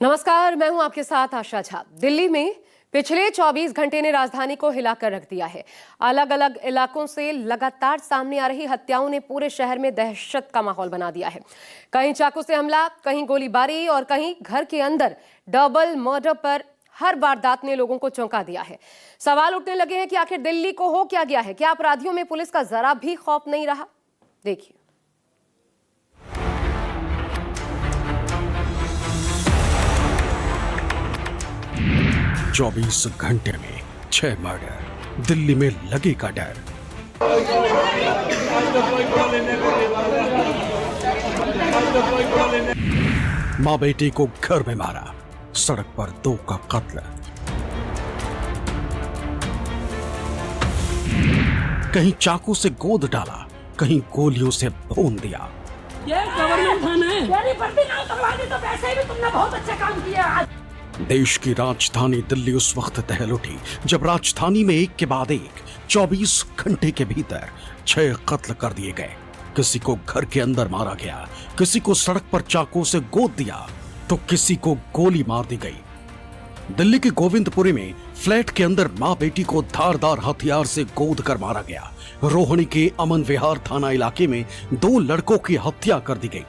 नमस्कार, मैं हूं आपके साथ आशा झा। दिल्ली में पिछले 24 घंटे ने राजधानी को हिलाकर रख दिया है। अलग अलग इलाकों से लगातार सामने आ रही हत्याओं ने पूरे शहर में दहशत का माहौल बना दिया है। कहीं चाकू से हमला, कहीं गोलीबारी और कहीं घर के अंदर डबल मर्डर पर हर वारदात ने लोगों को चौंका दिया है। सवाल उठने लगे हैं कि आखिर दिल्ली को हो क्या गया है? क्या अपराधियों में पुलिस का जरा भी खौफ नहीं रहा? देखिए। 24 घंटे में 6 मर्डर, दिल्ली में लगेगा डर। मां बेटी को घर में मारा, सड़क पर 2 का कत्ल। कहीं चाकू से गोद डाला, कहीं गोलियों से भून दिया। ये गवर्नमेंट थाना है। मेरी भर्ती ना करवा दी तो वैसे भी तुमने बहुत अच्छा काम किया। देश की राजधानी दिल्ली उस वक्त दहल उठी जब राजधानी में एक के बाद एक 24 घंटे के भीतर 6 कत्ल कर दिए गए। किसी को घर के अंदर मारा गया, किसी को सड़क पर चाकू से गोद दिया, तो किसी को गोली मार दी गई। दिल्ली के गोविंदपुरी में फ्लैट के अंदर मां बेटी को धारदार हथियार से गोद कर मारा गया। रोहिणी के अमन विहार थाना इलाके में 2 लड़कों की हत्या कर दी गई।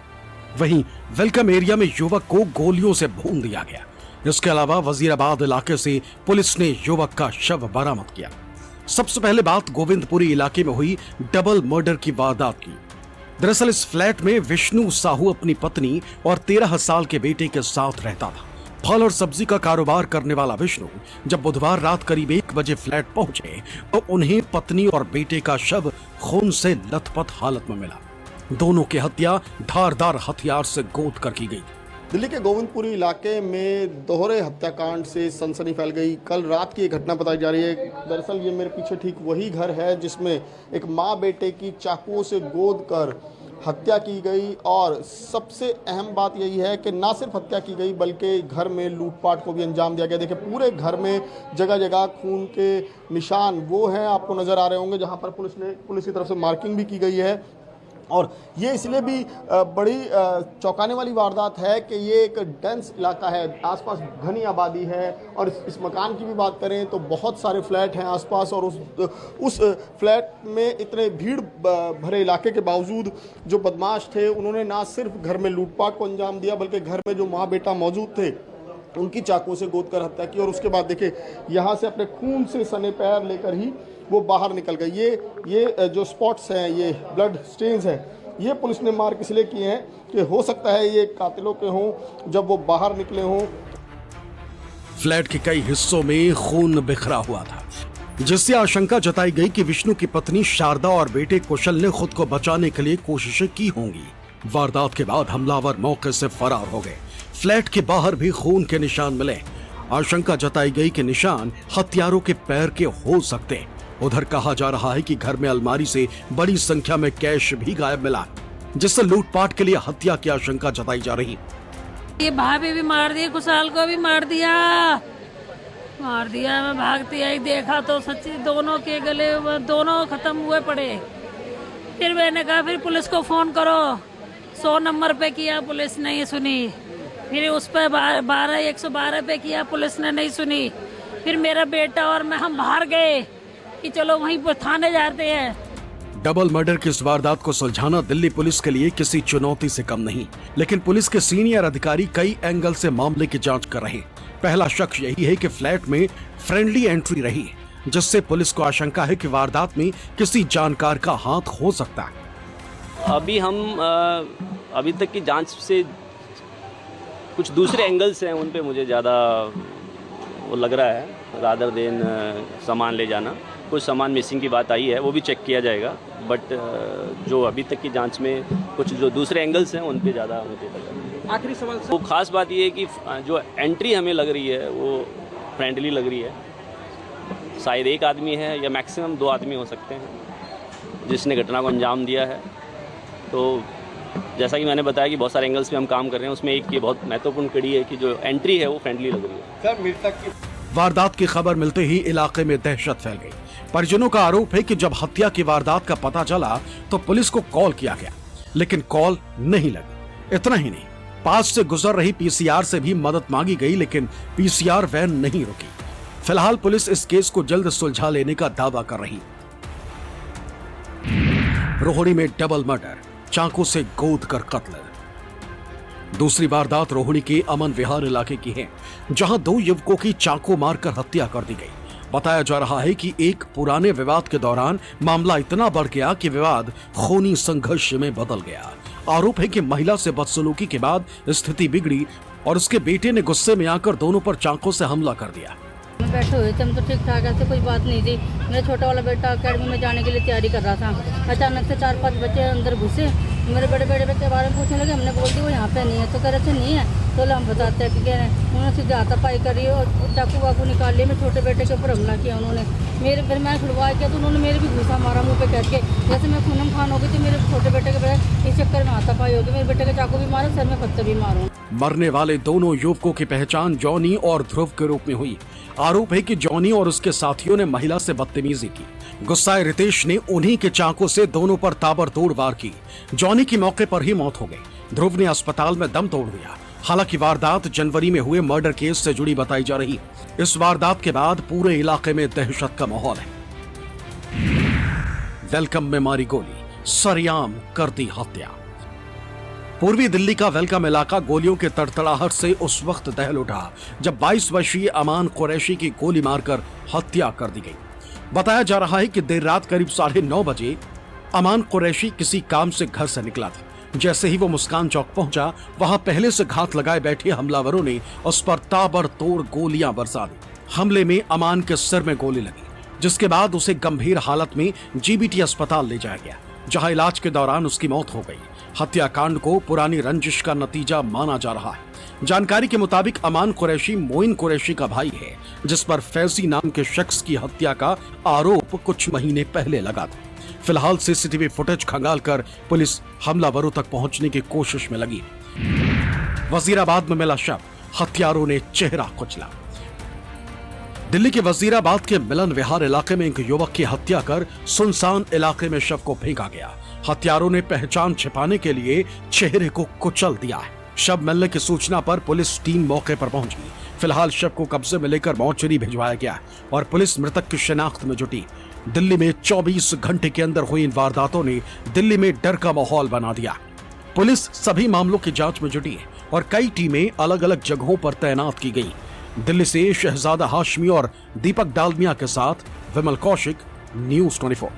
वहीं वेलकम एरिया में युवक को गोलियों से भून दिया गया। इसके अलावा वजीराबाद इलाके से पुलिस ने युवक का शव बरामद किया। सबसे पहले बात गोविंदपुरी इलाके में हुई डबल मर्डर की वारदात की। दरअसल इस फ्लैट में विष्णु साहू अपनी पत्नी और 13 साल के बेटे के साथ रहता था। फल और सब्जी का कारोबार करने वाला विष्णु जब बुधवार रात करीब 1 बजे फ्लैट पहुंचे तो उन्हें पत्नी और बेटे का शव खून से लथपथ हालत में मिला। दोनों की हत्या धारदार हथियार से गोद कर की गई। दिल्ली के गोविंदपुरी इलाके में दोहरे हत्याकांड से सनसनी फैल गई। कल रात की एक घटना बताई जा रही है। दरअसल ये मेरे पीछे ठीक वही घर है जिसमें एक माँ बेटे की चाकुओं से गोद कर हत्या की गई। और सबसे अहम बात यही है कि ना सिर्फ हत्या की गई बल्कि घर में लूटपाट को भी अंजाम दिया गया। देखिए पूरे घर में जगह जगह खून के निशान वो हैं, आपको नज़र आ रहे होंगे, जहाँ पर पुलिस की तरफ से मार्किंग भी की गई है। और ये इसलिए भी बड़ी चौंकाने वाली वारदात है कि ये एक डेंस इलाका है, आसपास घनी आबादी है। और इस मकान की भी बात करें तो बहुत सारे फ्लैट हैं आसपास। और उस फ्लैट में इतने भीड़ भरे इलाके के बावजूद जो बदमाश थे उन्होंने ना सिर्फ घर में लूटपाट को अंजाम दिया बल्कि घर में जो माँ बेटा मौजूद थे उनकी चाकू से गोद कर हत्या की। और उसके बाद देखिए यहाँ से अपने खून से सने पैर लेकर ही वो बाहर निकल गए। ये जो स्पॉट्स हैं, ये ब्लड स्टेन्स हैं, ये पुलिस ने मार्क इसलिए किए हैं कि हो सकता है ये कातिलों के हों जब वो बाहर निकले हों। फ्लैट के कई हिस्सों में खून बिखरा हुआ था, जिससे आशंका जताई गई कि विष्णु की पत्नी शारदा और बेटे कुशल ने खुद को बचाने के लिए कोशिशें की होंगी। वारदात के बाद हमलावर मौके से फरार हो गए। फ्लैट के बाहर भी खून के निशान मिले। आशंका जताई गई कि निशान हत्यारों के पैर के हो सकते। उधर कहा जा रहा है कि घर में अलमारी से बड़ी संख्या में कैश भी गायब मिला, जिससे लूटपाट के लिए हत्या की आशंका जताई जा रही। ये भाभी भी मार दिया, कुशाल को भी मार दिया। मैं भागती आई, देखा तो सच्ची दोनों के गले दोनों खत्म हुए पड़े। फिर मैंने कहा फिर पुलिस को फोन करो, 100 नंबर पे किया, पुलिस नहीं सुनी। फिर उस पर 112 पे किया, पुलिस ने नहीं सुनी। फिर मेरा बेटा और मैं हम बाहर गए कि चलो वहीं पर थाने जाते हैं। डबल मर्डर की इस वारदात को सुलझाना दिल्ली पुलिस के लिए किसी चुनौती से कम नहीं, लेकिन पुलिस के सीनियर अधिकारी कई एंगल से मामले की जांच कर रहे। पहला शक यही है कि फ्लैट में फ्रेंडली एंट्री रही, जिससे पुलिस को आशंका है कि वारदात में किसी जानकार का हाथ हो सकता है। अभी तक की जांच से कुछ दूसरे एंगल्स हैं, उन पे मुझे ज़्यादा वो लग रहा है, रादर देन सामान ले जाना। कुछ सामान मिसिंग की बात आई है, वो भी चेक किया जाएगा। बट जो अभी तक की जांच में कुछ जो दूसरे एंगल्स हैं उन पे ज़्यादा मुझे लग रहा है। आखिरी सवाल, वो खास बात ये है कि जो एंट्री हमें लग रही है वो फ्रेंडली लग रही है। शायद एक आदमी है या मैक्सिमम 2 आदमी हो सकते हैं जिसने घटना को अंजाम दिया है। तो जैसा कि मैंने बताया कि बहुत सारे एंगल्स पे हम काम कर रहे हैं, उसमें एक ये बहुत महत्वपूर्ण कड़ी है कि जो एंट्री है वो फ्रेंडली लग रही है। सर मृतक की वारदात की खबर मिलते ही इलाके में दहशत फैल गई। परिजनों का आरोप है कि जब हत्या की वारदात का पता चला तो पुलिस को कॉल किया गया, लेकिन कॉल नहीं लगी। इतना ही नहीं, पास से गुजर रही पीसीआर से भी मदद मांगी गई, लेकिन पीसीआर वैन नहीं रुकी। फिलहाल पुलिस इस केस को जल्द सुलझा लेने का दावा कर रही। रोहिणी में डबल मर्डर, चाकू से गोद कर कत्ल। दूसरी वारदात रोहिणी के अमन विहार इलाके की है, जहां 2 युवकों की चाकू मारकर हत्या कर दी गई। बताया जा रहा है कि एक पुराने विवाद के दौरान मामला इतना बढ़ गया कि विवाद खूनी संघर्ष में बदल गया। आरोप है कि महिला से बदसलूकी के बाद स्थिति बिगड़ी और उसके बेटे ने गुस्से में आकर दोनों पर चाकू से हमला कर दिया। में बैठे हुए थे हम, तो ठीक ठाक ऐसे कोई बात नहीं थी। मेरा छोटा वाला बेटा अकेडमी में जाने के लिए तैयारी कर रहा था। अचानक से 4-5 बच्चे अंदर घुसे। मेरे बड़े बड़े बच्चे के बारे में पूछने लगे। हमने बोल दी वो यहाँ पे नहीं है, तो कह रहे थे नहीं है। तो हम बताते हैं कि कह रहे हैं। उन्होंने सीधे हाथापाई करी और चाकू वाकू निकाल लिए। मेरे छोटे बेटे के ऊपर हमला किया उन्होंने। मेरे फिर मैं छुड़वा किया तो उन्होंने मेरे भी घूसा मारा मुँह पे कह के। जैसे मैं खूनम खान हो गई थी, मेरे छोटे बेटे के इस चक्कर में हाथापाई हो गई। मेरे बेटे के चाकू भी मारा, सर में पत्थर भी मारो। मरने वाले दोनों युवकों की पहचान जॉनी और ध्रुव के रूप में हुई। आरोप है कि जॉनी और उसके साथियों ने महिला से बदतमीजी की। गुस्साए रितेश ने उन्हीं के चाकू से दोनों पर ताबड़तोड़ वार की। जॉनी की मौके पर ही मौत हो गई। ध्रुव ने अस्पताल में दम तोड़ दिया। हालांकि वारदात जनवरी में हुए मर्डर केस से जुड़ी बताई जा रही। इस वारदात के बाद पूरे इलाके में दहशत का माहौल है। वेलकम में मारी गोली, सरेआम कर दी हत्या। पूर्वी दिल्ली का वेलकम इलाका गोलियों के तड़तड़ाहट से उस वक्त दहल उठा जब 22 वर्षीय अमान कुरैशी की गोली मारकर हत्या कर दी गई। बताया जा रहा है कि देर रात करीब 9:30 बजे अमान कुरैशी किसी काम से घर से निकला था। जैसे ही वो मुस्कान चौक पहुंचा, वहां पहले से घात लगाए बैठे हमलावरों ने उस पर ताबड़तोड़ गोलियां बरसा दी। हमले में अमान के सिर में गोली लगी, जिसके बाद उसे गंभीर हालत में जीबीटी अस्पताल ले जाया गया, जहां इलाज के दौरान उसकी मौत हो गई। हत्याकांड को पुरानी रंजिश का नतीजा माना जा रहा है। जानकारी के मुताबिक अमान कुरैशी मोइन कुरैशी का भाई है, जिस पर फैजी नाम के शख्स की हत्या का आरोप कुछ महीने पहले लगा था। फिलहाल सीसीटीवी फुटेज खंगालकर पुलिस हमलावरों तक पहुंचने की कोशिश में लगी। वजीराबाद में मिला शव, हत्यारों ने चेहरा कुचला। दिल्ली के वजीराबाद के मिलन विहार इलाके में एक युवक की हत्या कर सुनसान इलाके में शव को फेंका गया। हत्यारों ने पहचान छिपाने के लिए चेहरे को कुचल दिया है। शव मिलने की सूचना पर पुलिस टीम मौके पर पहुंची। फिलहाल शव को कब्जे में लेकर मोर्चरी भिजवाया गया और पुलिस मृतक की शिनाख्त में जुटी। दिल्ली में 24 घंटे के अंदर हुई इन वारदातों ने दिल्ली में डर का माहौल बना दिया। पुलिस सभी मामलों की जांच में जुटी है और कई टीमें अलग अलग जगहों पर तैनात की गई। दिल्ली से शहजादा हाशमी और दीपक डालमिया के साथ विमल कौशिक, न्यूज़ 24।